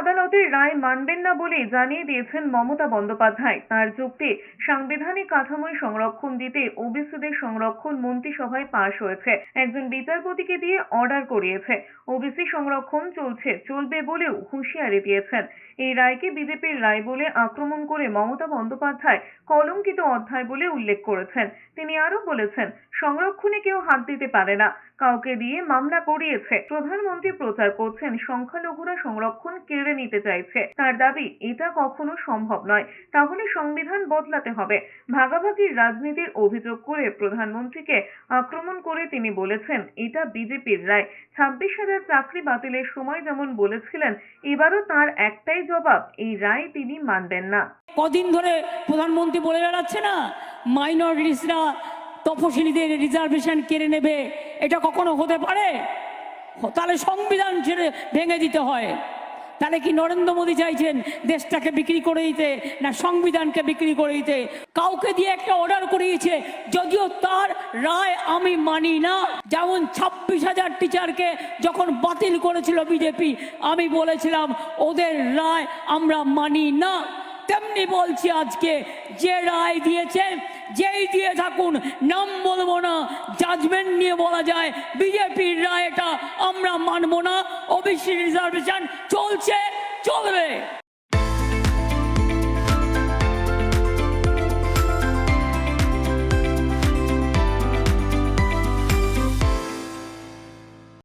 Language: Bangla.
আদালতের রায় মানবেন না বলে জানিয়ে দিয়েছেন মমতা বন্দ্যোপাধ্যায়। তার যুক্তি, সাংবিধানিক কাঠামোয় সংরক্ষণ দিতে ওবিসিদের সংরক্ষণ মন্ত্রিসভায় পাশ হয়েছে, একজন বিচারপতিকে দিয়ে অর্ডার করিয়েছে। ওবিসি সংরক্ষণ চলবে বলেও হুঁশিয়ারি দিয়েছেন। এই রায়কে বিজেপির রায় বলে আক্রমণ করে মমতা বন্দ্যোপাধ্যায় কলঙ্কিত অধ্যায় বলে উল্লেখ করেছেন। তিনি আরো বলেছেন, সংরক্ষণে কেউ হাত দিতে পারে না, কাউকে দিয়ে মামলা করিয়েছে। প্রধানমন্ত্রী প্রচার করছেন সংখ্যালঘুরা সংরক্ষণ কেড়ে নিতে চাইছে। তার দাবি, এটা কখনো সম্ভব নয়, তাহলে সংবিধান বদলাতে হবে। ভাগাভাগির রাজনীতির অভিযোগ করে প্রধানমন্ত্রীকে আক্রমণ করে তিনি বলেছেন, এটা বিজেপির রায়। 26,000 চাকরি বাতিলের সময় যেমন বলেছিলেন, এবারও তার একটাই জবাব, এই রায় তিনি মানবেন না। কদিন ধরে প্রধানমন্ত্রী বলে বেড়াচ্ছে না, মাইনরিটিসরা তফসিলিদের রিজার্ভেশন কেড়ে নেবে, এটা কখনো হতে পারে? তাহলে সংবিধান ছেড়ে ভেঙে দিতে হয়। তাহলে কি নরেন্দ্র মোদী চাইছেন দেশটাকে বিক্রি করে দিতে, না সংবিধানকে বিক্রি করে দিতে? কাউকে দিয়ে একটা অর্ডার করিয়েছে, যদিও তার রায় আমি মানি না। যেমন 26,000 টিচারকে যখন বাতিল করেছিল বিজেপি, আমি বলেছিলাম ওদের রায় আমরা মানি না। তেমনি বলছি আজকে, যে রায় দিয়েছেন যেই দিয়ে থাকুন, নাম বলবো না, জাজমেন্ট নিয়ে বলা যায় বিজেপির রায় এটা আমরা মানবো না। ওবিসি রিজার্ভেশন চলবে।